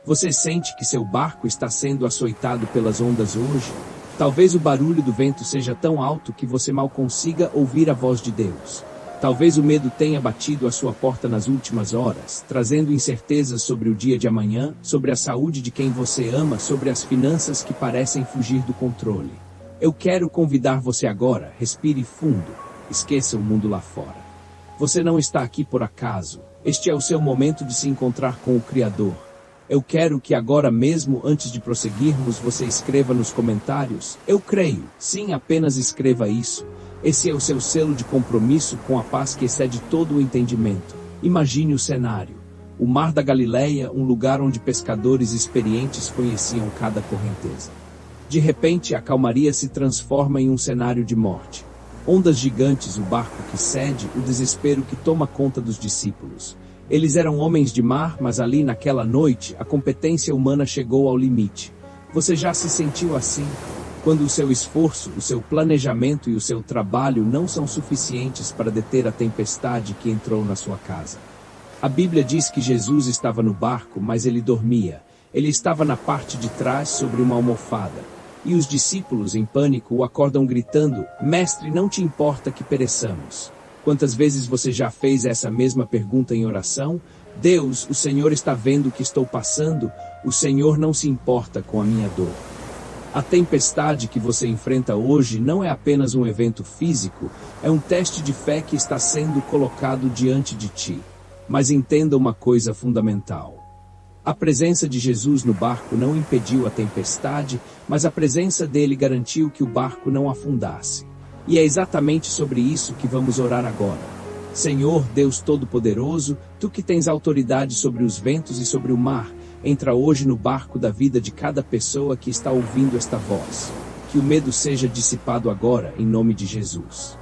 Você sente que seu barco está sendo açoitado pelas ondas hoje? Talvez o barulho do vento seja tão alto que você mal consiga ouvir a voz de Deus. Talvez o medo tenha batido à sua porta nas últimas horas, trazendo incertezas sobre o dia de amanhã, sobre a saúde de quem você ama, sobre as finanças que parecem fugir do controle. Eu quero convidar você agora, respire fundo, esqueça o mundo lá fora. Você não está aqui por acaso, este é o seu momento de se encontrar com o Criador. Eu quero que agora mesmo, antes de prosseguirmos, você escreva nos comentários, eu creio. Sim, apenas escreva isso. Esse é o seu selo de compromisso com a paz que excede todo o entendimento. Imagine o cenário. O Mar da Galileia, um lugar onde pescadores experientes conheciam cada correnteza. De repente, a calmaria se transforma em um cenário de morte. Ondas gigantes, o barco que cede, o desespero que toma conta dos discípulos. Eles eram homens de mar, mas ali naquela noite, a competência humana chegou ao limite. Você já se sentiu assim? Quando o seu esforço, o seu planejamento e o seu trabalho não são suficientes para deter a tempestade que entrou na sua casa. A Bíblia diz que Jesus estava no barco, mas ele dormia. Ele estava na parte de trás sobre uma almofada. E os discípulos, em pânico, o acordam gritando, Mestre, não te importa que pereçamos. Quantas vezes você já fez essa mesma pergunta em oração? Deus, o Senhor está vendo o que estou passando, o Senhor não se importa com a minha dor. A tempestade que você enfrenta hoje não é apenas um evento físico, é um teste de fé que está sendo colocado diante de ti. Mas entenda uma coisa fundamental. A presença de Jesus no barco não impediu a tempestade, mas a presença dele garantiu que o barco não afundasse. E é exatamente sobre isso que vamos orar agora. Senhor, Deus Todo-Poderoso, Tu que tens autoridade sobre os ventos e sobre o mar, entra hoje no barco da vida de cada pessoa que está ouvindo esta voz. Que o medo seja dissipado agora, em nome de Jesus.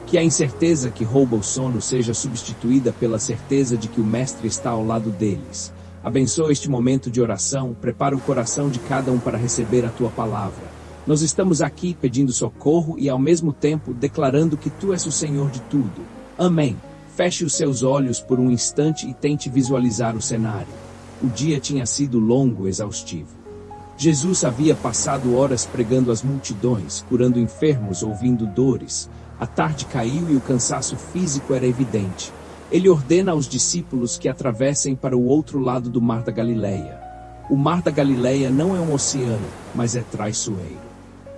Que a incerteza que rouba o sono seja substituída pela certeza de que o Mestre está ao lado deles. Abençoa este momento de oração, prepara o coração de cada um para receber a Tua palavra. Nós estamos aqui pedindo socorro e ao mesmo tempo declarando que Tu és o Senhor de tudo. Amém. Feche os seus olhos por um instante e tente visualizar o cenário. O dia tinha sido longo e exaustivo. Jesus havia passado horas pregando às multidões, curando enfermos, ouvindo dores. A tarde caiu e o cansaço físico era evidente. Ele ordena aos discípulos que atravessem para o outro lado do Mar da Galileia. O Mar da Galileia não é um oceano, mas é traiçoeiro.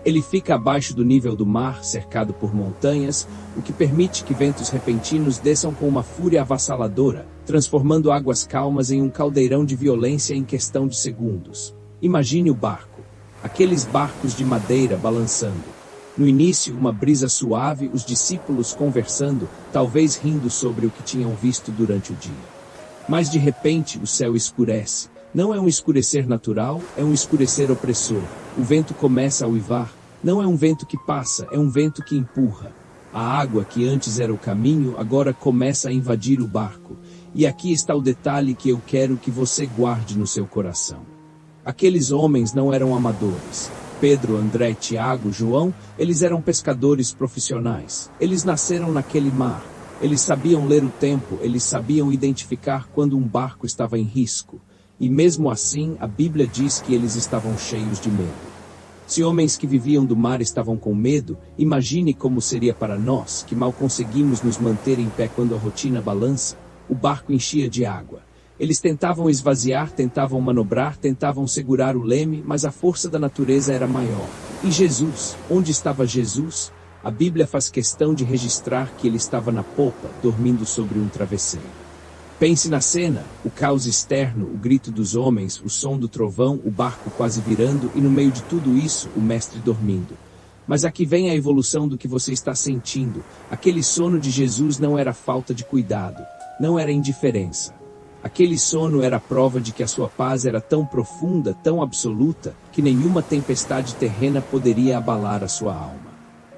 Ele fica abaixo do nível do mar, cercado por montanhas, o que permite que ventos repentinos desçam com uma fúria avassaladora, transformando águas calmas em um caldeirão de violência em questão de segundos. Imagine o barco. Aqueles barcos de madeira balançando. No início, uma brisa suave, os discípulos conversando, talvez rindo sobre o que tinham visto durante o dia. Mas de repente, o céu escurece. Não é um escurecer natural, é um escurecer opressor. O vento começa a uivar. Não é um vento que passa, é um vento que empurra. A água que antes era o caminho, agora começa a invadir o barco. E aqui está o detalhe que eu quero que você guarde no seu coração. Aqueles homens não eram amadores. Pedro, André, Tiago, João, eles eram pescadores profissionais. Eles nasceram naquele mar. Eles sabiam ler o tempo, eles sabiam identificar quando um barco estava em risco. E mesmo assim, a Bíblia diz que eles estavam cheios de medo. Se homens que viviam do mar estavam com medo, imagine como seria para nós, que mal conseguimos nos manter em pé quando a rotina balança. O barco enchia de água. Eles tentavam esvaziar, tentavam manobrar, tentavam segurar o leme, mas a força da natureza era maior. E Jesus? Onde estava Jesus? A Bíblia faz questão de registrar que ele estava na popa, dormindo sobre um travesseiro. Pense na cena, o caos externo, o grito dos homens, o som do trovão, o barco quase virando e no meio de tudo isso, o mestre dormindo. Mas aqui vem a evolução do que você está sentindo. Aquele sono de Jesus não era falta de cuidado, não era indiferença. Aquele sono era a prova de que a sua paz era tão profunda, tão absoluta, que nenhuma tempestade terrena poderia abalar a sua alma.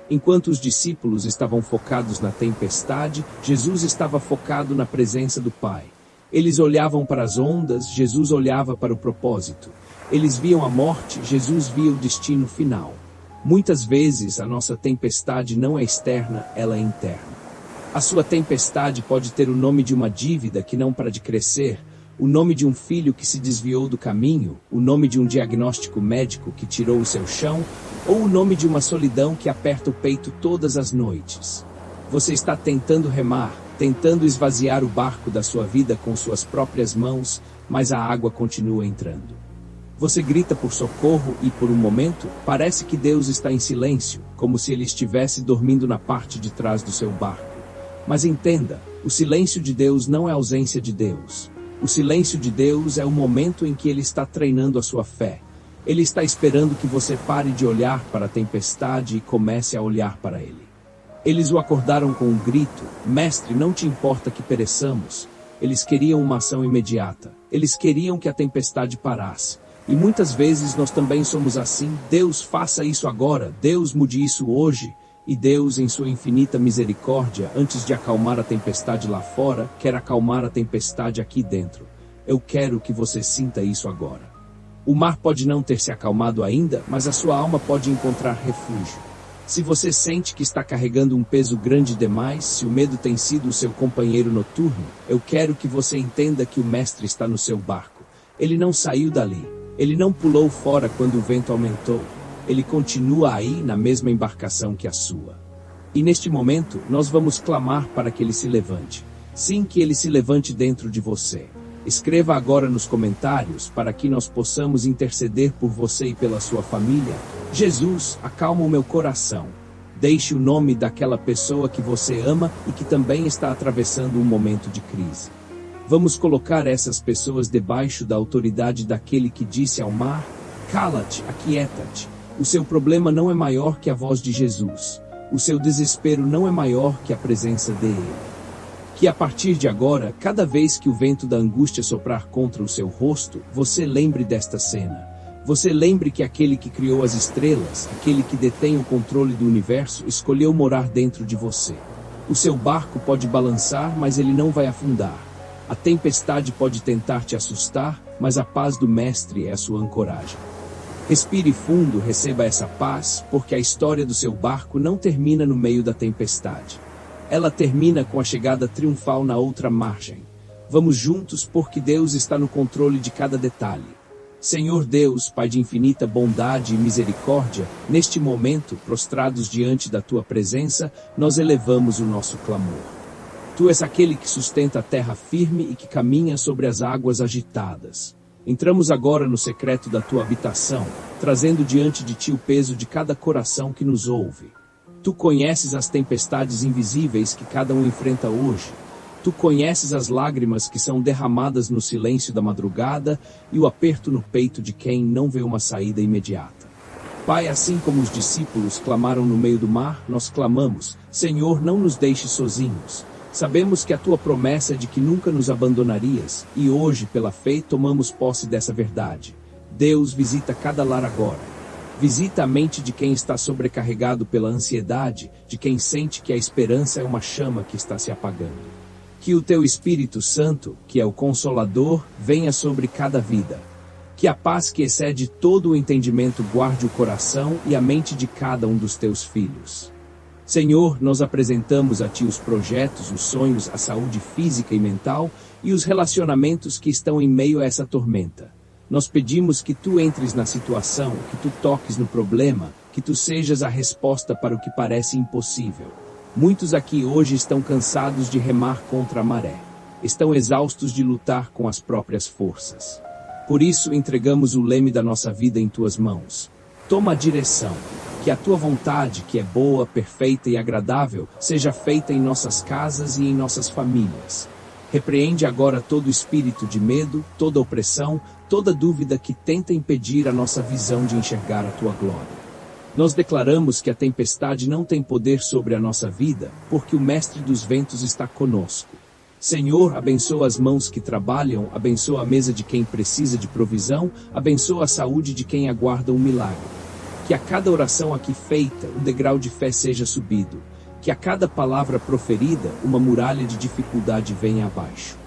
Enquanto os discípulos estavam focados na tempestade, Jesus estava focado na presença do Pai. Eles olhavam para as ondas, Jesus olhava para o propósito. Eles viam a morte, Jesus via o destino final. Muitas vezes a nossa tempestade não é externa, ela é interna. A sua tempestade pode ter o nome de uma dívida que não para de crescer, o nome de um filho que se desviou do caminho, o nome de um diagnóstico médico que tirou o seu chão, ou o nome de uma solidão que aperta o peito todas as noites. Você está tentando remar, tentando esvaziar o barco da sua vida com suas próprias mãos, mas a água continua entrando. Você grita por socorro e, por um momento, parece que Deus está em silêncio, como se ele estivesse dormindo na parte de trás do seu barco. Mas entenda, o silêncio de Deus não é ausência de Deus. O silêncio de Deus é o momento em que ele está treinando a sua fé. Ele está esperando que você pare de olhar para a tempestade e comece a olhar para ele. Eles o acordaram com um grito: Mestre, não te importa que pereçamos. Eles queriam uma ação imediata. Eles queriam que a tempestade parasse. E muitas vezes nós também somos assim: Deus, faça isso agora, Deus, mude isso hoje. E Deus, em sua infinita misericórdia, antes de acalmar a tempestade lá fora, quer acalmar a tempestade aqui dentro. Eu quero que você sinta isso agora. O mar pode não ter se acalmado ainda, mas a sua alma pode encontrar refúgio. Se você sente que está carregando um peso grande demais, se o medo tem sido o seu companheiro noturno, eu quero que você entenda que o Mestre está no seu barco. Ele não saiu dali. Ele não pulou fora quando o vento aumentou. Ele continua aí na mesma embarcação que a sua. E neste momento, nós vamos clamar para que ele se levante. Sim, que ele se levante dentro de você. Escreva agora nos comentários para que nós possamos interceder por você e pela sua família. Jesus, acalma o meu coração. Deixe o nome daquela pessoa que você ama e que também está atravessando um momento de crise. Vamos colocar essas pessoas debaixo da autoridade daquele que disse ao mar: cala-te, aquieta-te. O seu problema não é maior que a voz de Jesus. O seu desespero não é maior que a presença dele. Que a partir de agora, cada vez que o vento da angústia soprar contra o seu rosto, você lembre desta cena. Você lembre que aquele que criou as estrelas, aquele que detém o controle do universo, escolheu morar dentro de você. O seu barco pode balançar, mas ele não vai afundar. A tempestade pode tentar te assustar, mas a paz do Mestre é a sua ancoragem. Respire fundo, receba essa paz, porque a história do seu barco não termina no meio da tempestade. Ela termina com a chegada triunfal na outra margem. Vamos juntos, porque Deus está no controle de cada detalhe. Senhor Deus, Pai de infinita bondade e misericórdia, neste momento, prostrados diante da Tua presença, nós elevamos o nosso clamor. Tu és aquele que sustenta a terra firme e que caminha sobre as águas agitadas. Entramos agora no secreto da Tua habitação, trazendo diante de Ti o peso de cada coração que nos ouve. Tu conheces as tempestades invisíveis que cada um enfrenta hoje. Tu conheces as lágrimas que são derramadas no silêncio da madrugada e o aperto no peito de quem não vê uma saída imediata. Pai, assim como os discípulos clamaram no meio do mar, nós clamamos: Senhor, não nos deixes sozinhos. Sabemos que a Tua promessa é de que nunca nos abandonarias, e hoje, pela fé, tomamos posse dessa verdade. Deus, visita cada lar agora. Visita a mente de quem está sobrecarregado pela ansiedade, de quem sente que a esperança é uma chama que está se apagando. Que o Teu Espírito Santo, que é o Consolador, venha sobre cada vida. Que a paz que excede todo o entendimento guarde o coração e a mente de cada um dos Teus filhos. Senhor, nós apresentamos a Ti os projetos, os sonhos, a saúde física e mental e os relacionamentos que estão em meio a essa tormenta. Nós pedimos que Tu entres na situação, que Tu toques no problema, que Tu sejas a resposta para o que parece impossível. Muitos aqui hoje estão cansados de remar contra a maré. Estão exaustos de lutar com as próprias forças. Por isso entregamos o leme da nossa vida em Tuas mãos. Toma a direção. Que a Tua vontade, que é boa, perfeita e agradável, seja feita em nossas casas e em nossas famílias. Repreende agora todo espírito de medo, toda opressão, toda dúvida que tenta impedir a nossa visão de enxergar a Tua glória. Nós declaramos que a tempestade não tem poder sobre a nossa vida, porque o Mestre dos Ventos está conosco. Senhor, abençoa as mãos que trabalham, abençoa a mesa de quem precisa de provisão, abençoa a saúde de quem aguarda um milagre. Que a cada oração aqui feita, um degrau de fé seja subido. Que a cada palavra proferida, uma muralha de dificuldade venha abaixo.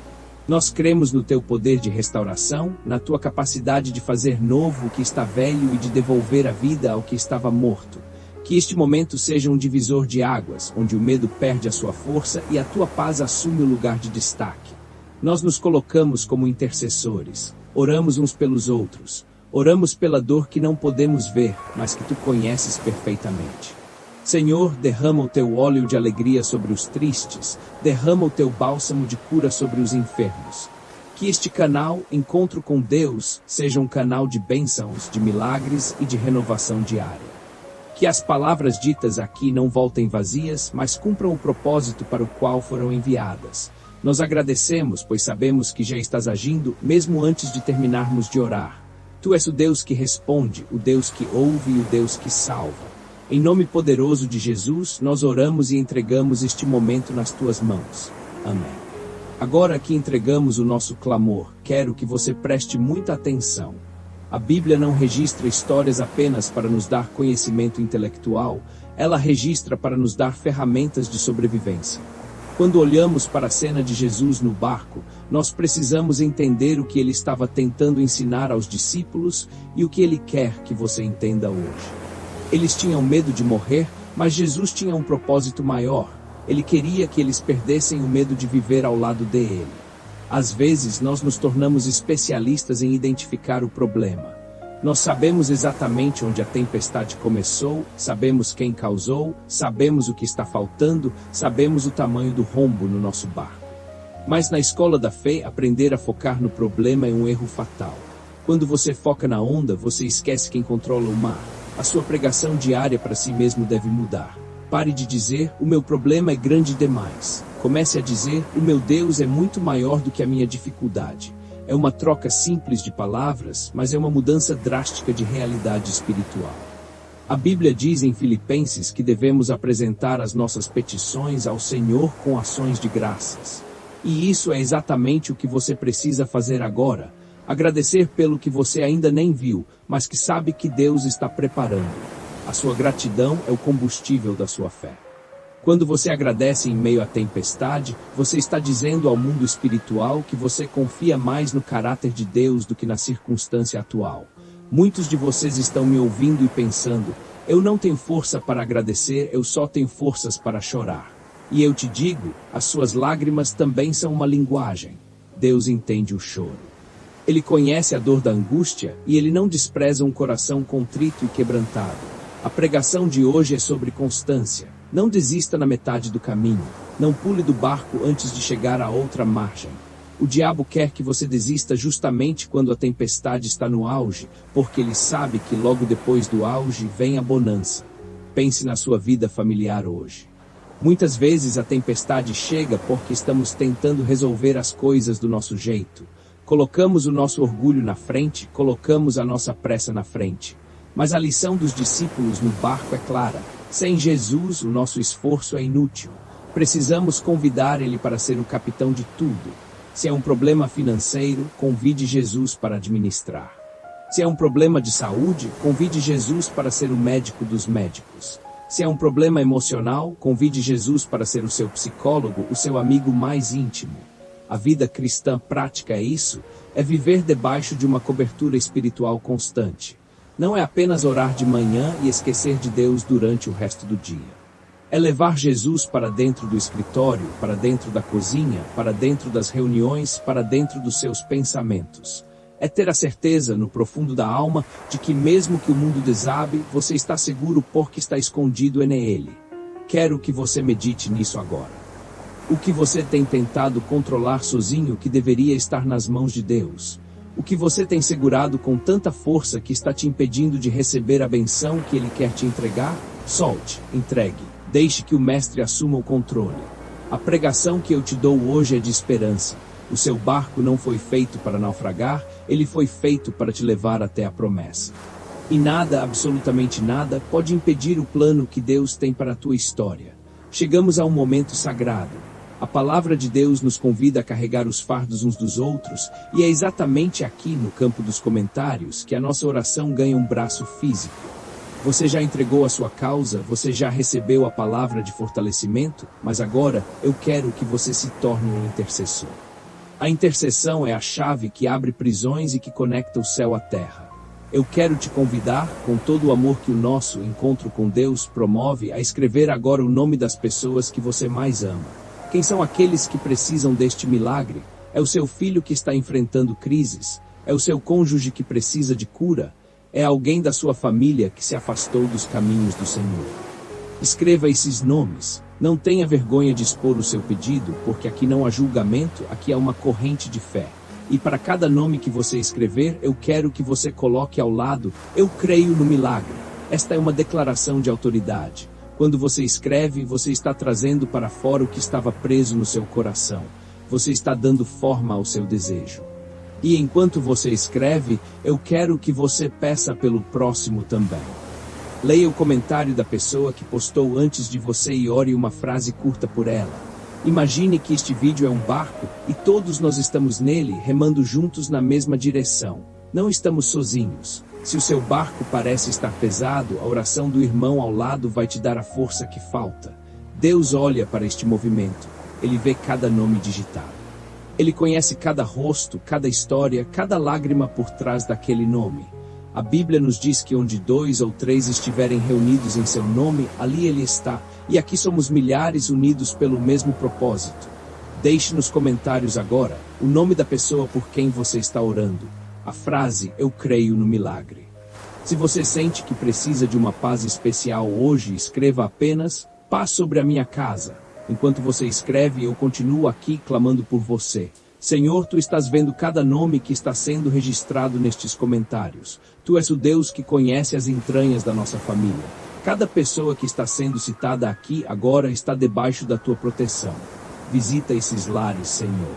Nós cremos no Teu poder de restauração, na Tua capacidade de fazer novo o que está velho e de devolver a vida ao que estava morto. Que este momento seja um divisor de águas, onde o medo perde a sua força e a Tua paz assume o lugar de destaque. Nós nos colocamos como intercessores, oramos uns pelos outros, oramos pela dor que não podemos ver, mas que tu conheces perfeitamente. Senhor, derrama o teu óleo de alegria sobre os tristes, derrama o teu bálsamo de cura sobre os enfermos. Que este canal, Encontro com Deus, seja um canal de bênçãos, de milagres e de renovação diária. Que as palavras ditas aqui não voltem vazias, mas cumpram o propósito para o qual foram enviadas. Nós agradecemos, pois sabemos que já estás agindo, mesmo antes de terminarmos de orar. Tu és o Deus que responde, o Deus que ouve e o Deus que salva. Em nome poderoso de Jesus, nós oramos e entregamos este momento nas tuas mãos. Amém. Agora que entregamos o nosso clamor, quero que você preste muita atenção. A Bíblia não registra histórias apenas para nos dar conhecimento intelectual, ela registra para nos dar ferramentas de sobrevivência. Quando olhamos para a cena de Jesus no barco, nós precisamos entender o que ele estava tentando ensinar aos discípulos e o que ele quer que você entenda hoje. Eles tinham medo de morrer, mas Jesus tinha um propósito maior. Ele queria que eles perdessem o medo de viver ao lado dele. Às vezes nós nos tornamos especialistas em identificar o problema. Nós sabemos exatamente onde a tempestade começou, sabemos quem causou, sabemos o que está faltando, sabemos o tamanho do rombo no nosso barco. Mas na escola da fé, aprender a focar no problema é um erro fatal. Quando você foca na onda, você esquece quem controla o mar. A sua pregação diária para si mesmo deve mudar. Pare de dizer, o meu problema é grande demais. Comece a dizer, o meu Deus é muito maior do que a minha dificuldade. É uma troca simples de palavras, mas é uma mudança drástica de realidade espiritual. A Bíblia diz em Filipenses que devemos apresentar as nossas petições ao Senhor com ações de graças. E isso é exatamente o que você precisa fazer agora. Agradecer pelo que você ainda nem viu, mas que sabe que Deus está preparando. A sua gratidão é o combustível da sua fé. Quando você agradece em meio à tempestade, você está dizendo ao mundo espiritual que você confia mais no caráter de Deus do que na circunstância atual. Muitos de vocês estão me ouvindo e pensando, eu não tenho força para agradecer, eu só tenho forças para chorar. E eu te digo, as suas lágrimas também são uma linguagem. Deus entende o choro. Ele conhece a dor da angústia, e ele não despreza um coração contrito e quebrantado. A pregação de hoje é sobre constância. Não desista na metade do caminho. Não pule do barco antes de chegar à outra margem. O diabo quer que você desista justamente quando a tempestade está no auge, porque ele sabe que logo depois do auge vem a bonança. Pense na sua vida familiar hoje. Muitas vezes a tempestade chega porque estamos tentando resolver as coisas do nosso jeito. Colocamos o nosso orgulho na frente, colocamos a nossa pressa na frente. Mas a lição dos discípulos no barco é clara. Sem Jesus, o nosso esforço é inútil. Precisamos convidar ele para ser o capitão de tudo. Se é um problema financeiro, convide Jesus para administrar. Se é um problema de saúde, convide Jesus para ser o médico dos médicos. Se é um problema emocional, convide Jesus para ser o seu psicólogo, o seu amigo mais íntimo. A vida cristã prática é isso, é viver debaixo de uma cobertura espiritual constante. Não é apenas orar de manhã e esquecer de Deus durante o resto do dia. É levar Jesus para dentro do escritório, para dentro da cozinha, para dentro das reuniões, para dentro dos seus pensamentos. É ter a certeza, no profundo da alma, de que mesmo que o mundo desabe, você está seguro porque está escondido nele. Quero que você medite nisso agora. O que você tem tentado controlar sozinho que deveria estar nas mãos de Deus? O que você tem segurado com tanta força que está te impedindo de receber a benção que Ele quer te entregar? Solte, entregue, deixe que o Mestre assuma o controle. A pregação que eu te dou hoje é de esperança. O seu barco não foi feito para naufragar, ele foi feito para te levar até a promessa. E nada, absolutamente nada, pode impedir o plano que Deus tem para a tua história. Chegamos a um momento sagrado. A palavra de Deus nos convida a carregar os fardos uns dos outros, e é exatamente aqui no campo dos comentários que a nossa oração ganha um braço físico. Você já entregou a sua causa, você já recebeu a palavra de fortalecimento, mas agora eu quero que você se torne um intercessor. A intercessão é a chave que abre prisões e que conecta o céu à terra. Eu quero te convidar, com todo o amor que o nosso encontro com Deus promove, a escrever agora o nome das pessoas que você mais ama. Quem são aqueles que precisam deste milagre? É o seu filho que está enfrentando crises? É o seu cônjuge que precisa de cura? É alguém da sua família que se afastou dos caminhos do Senhor? Escreva esses nomes. Não tenha vergonha de expor o seu pedido, porque aqui não há julgamento, aqui há uma corrente de fé. E para cada nome que você escrever, eu quero que você coloque ao lado: eu creio no milagre. Esta é uma declaração de autoridade. Quando você escreve, você está trazendo para fora o que estava preso no seu coração. Você está dando forma ao seu desejo. E enquanto você escreve, eu quero que você peça pelo próximo também. Leia o comentário da pessoa que postou antes de você e ore uma frase curta por ela. Imagine que este vídeo é um barco, e todos nós estamos nele, remando juntos na mesma direção. Não estamos sozinhos. Se o seu barco parece estar pesado, a oração do irmão ao lado vai te dar a força que falta. Deus olha para este movimento. Ele vê cada nome digitado. Ele conhece cada rosto, cada história, cada lágrima por trás daquele nome. A Bíblia nos diz que onde 2 ou 3 estiverem reunidos em seu nome, ali ele está, e aqui somos milhares unidos pelo mesmo propósito. Deixe nos comentários agora o nome da pessoa por quem você está orando. A frase: eu creio no milagre. Se você sente que precisa de uma paz especial hoje, escreva apenas: paz sobre a minha casa. Enquanto você escreve, eu continuo aqui clamando por você. Senhor, Tu estás vendo cada nome que está sendo registrado nestes comentários. Tu és o Deus que conhece as entranhas da nossa família. Cada pessoa que está sendo citada aqui agora está debaixo da Tua proteção. Visita esses lares, Senhor.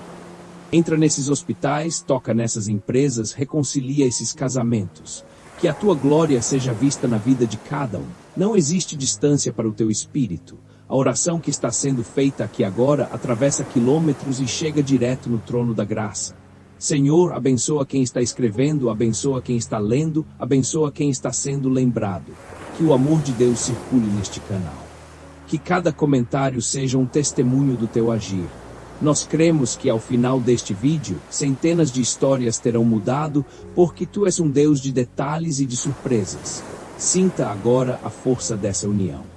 Entra nesses hospitais, toca nessas empresas, reconcilia esses casamentos. Que a Tua glória seja vista na vida de cada um. Não existe distância para o Teu Espírito. A oração que está sendo feita aqui agora atravessa quilômetros e chega direto no trono da graça. Senhor, abençoa quem está escrevendo, abençoa quem está lendo, abençoa quem está sendo lembrado. Que o amor de Deus circule neste canal. Que cada comentário seja um testemunho do Teu agir. Nós cremos que ao final deste vídeo, centenas de histórias terão mudado, porque Tu és um Deus de detalhes e de surpresas. Sinta agora a força dessa união.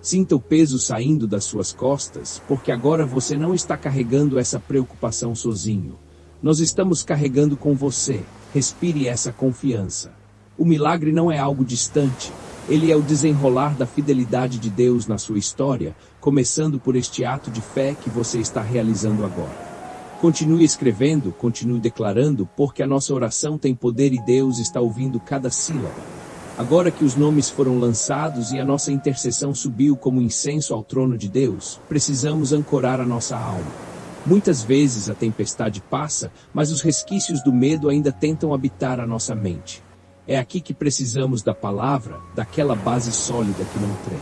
Sinta o peso saindo das suas costas, porque agora você não está carregando essa preocupação sozinho. Nós estamos carregando com você. Respire essa confiança. O milagre não é algo distante. Ele é o desenrolar da fidelidade de Deus na sua história, começando por este ato de fé que você está realizando agora. Continue escrevendo, continue declarando, porque a nossa oração tem poder e Deus está ouvindo cada sílaba. Agora que os nomes foram lançados e a nossa intercessão subiu como incenso ao trono de Deus, precisamos ancorar a nossa alma. Muitas vezes a tempestade passa, mas os resquícios do medo ainda tentam habitar a nossa mente. É aqui que precisamos da palavra, daquela base sólida que não treme.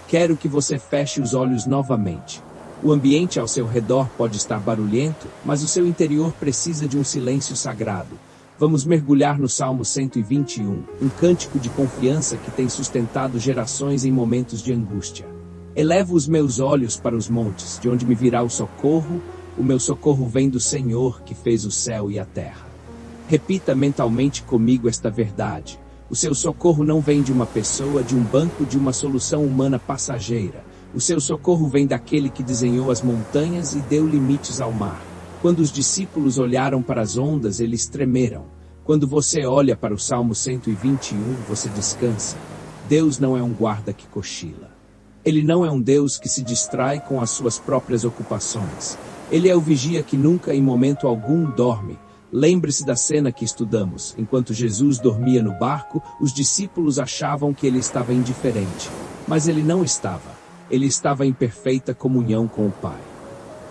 Quero que você feche os olhos novamente. O ambiente ao seu redor pode estar barulhento, mas o seu interior precisa de um silêncio sagrado. Vamos mergulhar no Salmo 121, um cântico de confiança que tem sustentado gerações em momentos de angústia. Elevo os meus olhos para os montes, de onde me virá o meu socorro vem do Senhor, que fez o céu e a terra. Repita mentalmente comigo esta verdade. O seu socorro não vem de uma pessoa, de um banco, de uma solução humana passageira. O seu socorro vem daquele que desenhou as montanhas e deu limites ao mar. Quando os discípulos olharam para as ondas, eles tremeram. Quando você olha para o Salmo 121, você descansa. Deus não é um guarda que cochila. Ele não é um Deus que se distrai com as suas próprias ocupações. Ele é o vigia que nunca, em momento algum, dorme. Lembre-se da cena que estudamos. Enquanto Jesus dormia no barco, os discípulos achavam que ele estava indiferente. Mas ele não estava. Ele estava em perfeita comunhão com o Pai.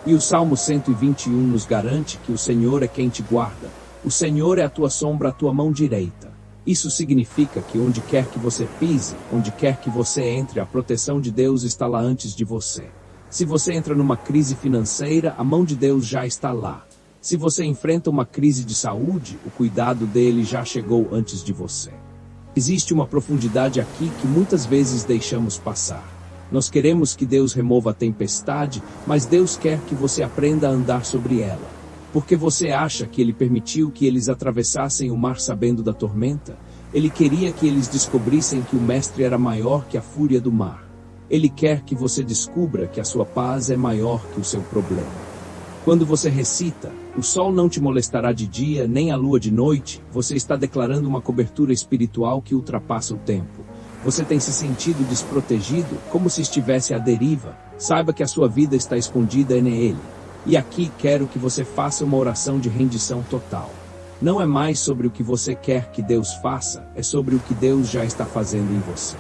E o Salmo 121 nos garante que o Senhor é quem te guarda. O Senhor é a tua sombra, a tua mão direita. Isso significa que onde quer que você pise, onde quer que você entre, a proteção de Deus está lá antes de você. Se você entra numa crise financeira, a mão de Deus já está lá. Se você enfrenta uma crise de saúde, o cuidado dele já chegou antes de você. Existe uma profundidade aqui que muitas vezes deixamos passar. Nós queremos que Deus remova a tempestade, mas Deus quer que você aprenda a andar sobre ela. Porque você acha que Ele permitiu que eles atravessassem o mar sabendo da tormenta? Ele queria que eles descobrissem que o Mestre era maior que a fúria do mar. Ele quer que você descubra que a sua paz é maior que o seu problema. Quando você recita, O sol não te molestará de dia, nem a lua de noite. Você está declarando uma cobertura espiritual que ultrapassa o tempo. Você tem se sentido desprotegido, como se estivesse à deriva. Saiba que a sua vida está escondida nele. E aqui quero que você faça uma oração de rendição total. Não é mais sobre o que você quer que Deus faça, é sobre o que Deus já está fazendo em você.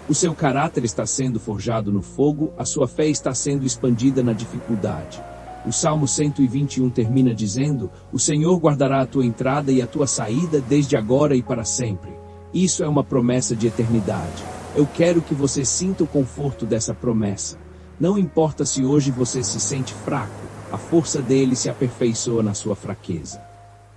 O seu caráter está sendo forjado no fogo, a sua fé está sendo expandida na dificuldade. O Salmo 121 termina dizendo: o Senhor guardará a tua entrada e a tua saída desde agora e para sempre. Isso é uma promessa de eternidade. Eu quero que você sinta o conforto dessa promessa. Não importa se hoje você se sente fraco, a força dele se aperfeiçoa na sua fraqueza.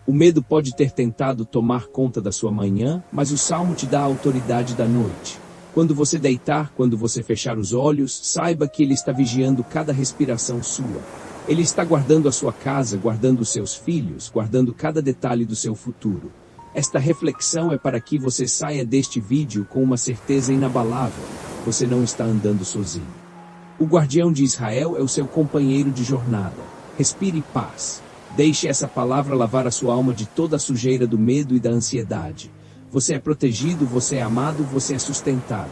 O medo pode ter tentado tomar conta da sua manhã, mas o Salmo te dá a autoridade da noite. Quando você deitar, quando você fechar os olhos, saiba que ele está vigiando cada respiração sua. Ele está guardando a sua casa, guardando os seus filhos, guardando cada detalhe do seu futuro. Esta reflexão é para que você saia deste vídeo com uma certeza inabalável. Você não está andando sozinho. O guardião de Israel é o seu companheiro de jornada. Respire paz. Deixe essa palavra lavar a sua alma de toda a sujeira do medo e da ansiedade. Você é protegido, você é amado, você é sustentado.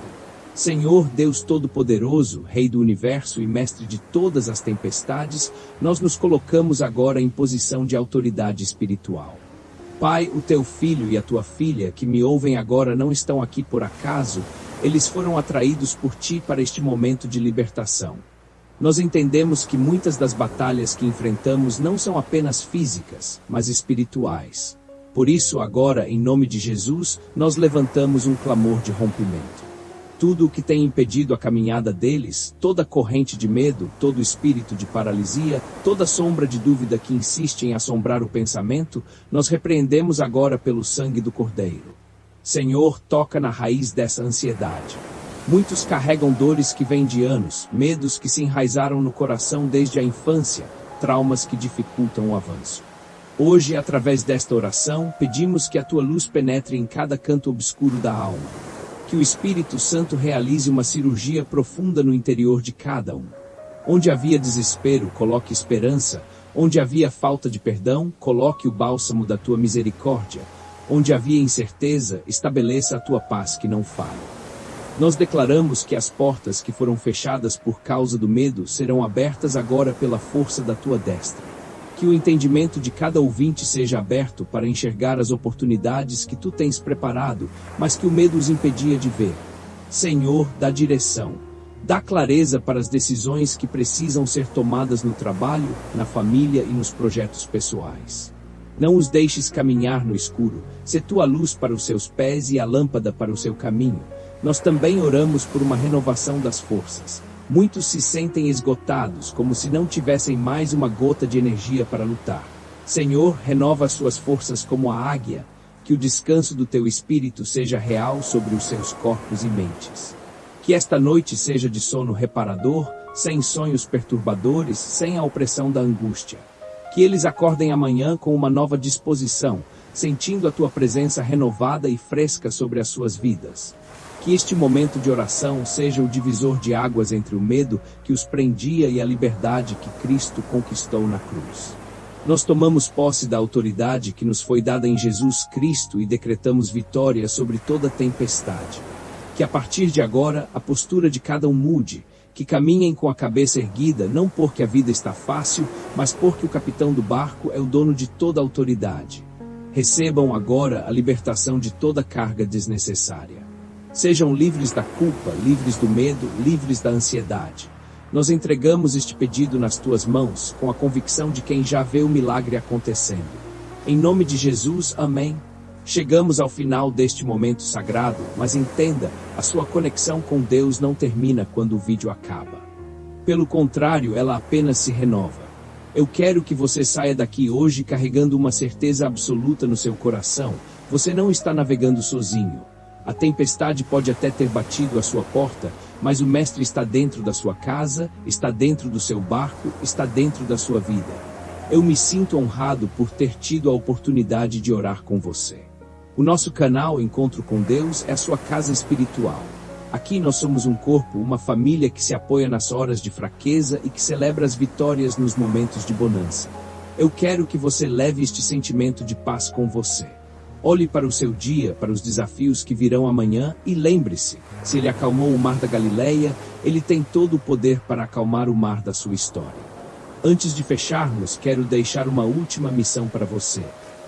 Senhor Deus Todo-Poderoso, Rei do Universo e Mestre de todas as tempestades, nós nos colocamos agora em posição de autoridade espiritual. Pai, o teu filho e a tua filha que me ouvem agora não estão aqui por acaso, eles foram atraídos por ti para este momento de libertação. Nós entendemos que muitas das batalhas que enfrentamos não são apenas físicas, mas espirituais. Por isso, agora, em nome de Jesus, nós levantamos um clamor de rompimento. Tudo o que tem impedido a caminhada deles, toda corrente de medo, todo espírito de paralisia, toda sombra de dúvida que insiste em assombrar o pensamento, nós repreendemos agora pelo sangue do Cordeiro. Senhor, toca na raiz dessa ansiedade. Muitos carregam dores que vêm de anos, medos que se enraizaram no coração desde a infância, traumas que dificultam o avanço. Hoje, através desta oração, pedimos que a tua luz penetre em cada canto obscuro da alma. Que o Espírito Santo realize uma cirurgia profunda no interior de cada um. Onde havia desespero, coloque esperança. Onde havia falta de perdão, coloque o bálsamo da tua misericórdia. Onde havia incerteza, estabeleça a tua paz que não falha. Nós declaramos que as portas que foram fechadas por causa do medo serão abertas agora pela força da tua destra. Que o entendimento de cada ouvinte seja aberto para enxergar as oportunidades que tu tens preparado, mas que o medo os impedia de ver. Senhor, dá direção. Dá clareza para as decisões que precisam ser tomadas no trabalho, na família e nos projetos pessoais. Não os deixes caminhar no escuro, sê tu a luz para os seus pés e a lâmpada para o seu caminho. Nós também oramos por uma renovação das forças. Muitos se sentem esgotados, como se não tivessem mais uma gota de energia para lutar. Senhor, renova as suas forças como a águia, que o descanso do teu espírito seja real sobre os seus corpos e mentes. Que esta noite seja de sono reparador, sem sonhos perturbadores, sem a opressão da angústia. Que eles acordem amanhã com uma nova disposição, sentindo a tua presença renovada e fresca sobre as suas vidas. Que este momento de oração seja o divisor de águas entre o medo que os prendia e a liberdade que Cristo conquistou na cruz. Nós tomamos posse da autoridade que nos foi dada em Jesus Cristo e decretamos vitória sobre toda tempestade. Que a partir de agora a postura de cada um mude, que caminhem com a cabeça erguida não porque a vida está fácil, mas porque o capitão do barco é o dono de toda a autoridade. Recebam agora a libertação de toda carga desnecessária. Sejam livres da culpa, livres do medo, livres da ansiedade. Nós entregamos este pedido nas tuas mãos, com a convicção de quem já vê o milagre acontecendo. Em nome de Jesus, amém. Chegamos ao final deste momento sagrado, mas entenda, a sua conexão com Deus não termina quando o vídeo acaba. Pelo contrário, ela apenas se renova. Eu quero que você saia daqui hoje carregando uma certeza absoluta no seu coração. Você não está navegando sozinho. A tempestade pode até ter batido a sua porta, mas o Mestre está dentro da sua casa, está dentro do seu barco, está dentro da sua vida. Eu me sinto honrado por ter tido a oportunidade de orar com você. O nosso canal Encontro com Deus é a sua casa espiritual. Aqui nós somos um corpo, uma família que se apoia nas horas de fraqueza e que celebra as vitórias nos momentos de bonança. Eu quero que você leve este sentimento de paz com você. Olhe para o seu dia, para os desafios que virão amanhã e lembre-se, se ele acalmou o mar da Galileia, ele tem todo o poder para acalmar o mar da sua história. Antes de fecharmos, quero deixar uma última missão para você.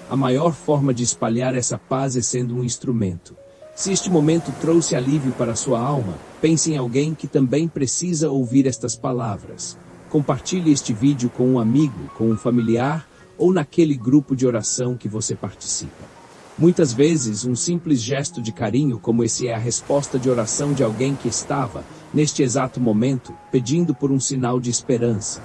A maior forma de espalhar essa paz é sendo um instrumento. Se este momento trouxe alívio para a sua alma, pense em alguém que também precisa ouvir estas palavras. Compartilhe este vídeo com um amigo, com um familiar ou naquele grupo de oração que você participa. Muitas vezes, um simples gesto de carinho como esse é a resposta de oração de alguém que estava, neste exato momento, pedindo por um sinal de esperança.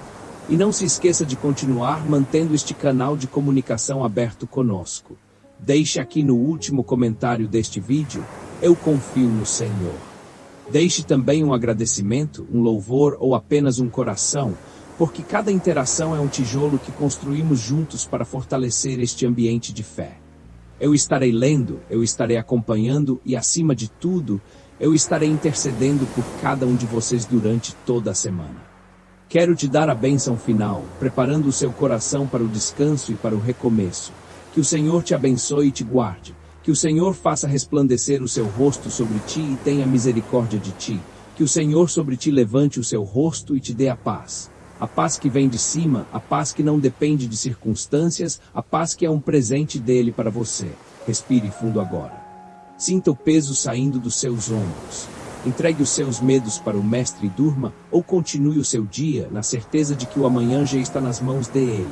E não se esqueça de continuar mantendo este canal de comunicação aberto conosco. Deixe aqui no último comentário deste vídeo, eu confio no Senhor. Deixe também um agradecimento, um louvor ou apenas um coração, porque cada interação é um tijolo que construímos juntos para fortalecer este ambiente de fé. Eu estarei lendo, eu estarei acompanhando e, acima de tudo, eu estarei intercedendo por cada um de vocês durante toda a semana. Quero te dar a bênção final, preparando o seu coração para o descanso e para o recomeço. Que o Senhor te abençoe e te guarde. Que o Senhor faça resplandecer o seu rosto sobre ti e tenha misericórdia de ti. Que o Senhor sobre ti levante o seu rosto e te dê a paz. A paz que vem de cima, a paz que não depende de circunstâncias, a paz que é um presente dele para você. Respire fundo agora. Sinta o peso saindo dos seus ombros. Entregue os seus medos para o Mestre e durma, ou continue o seu dia na certeza de que o amanhã já está nas mãos dele.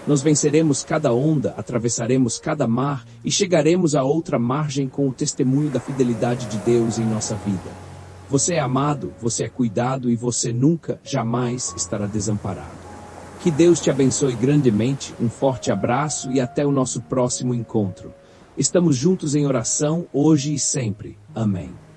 Nós venceremos cada onda, atravessaremos cada mar e chegaremos a outra margem com o testemunho da fidelidade de Deus em nossa vida. Você é amado, você é cuidado e você nunca, jamais estará desamparado. Que Deus te abençoe grandemente, um forte abraço e até o nosso próximo encontro. Estamos juntos em oração, hoje e sempre. Amém.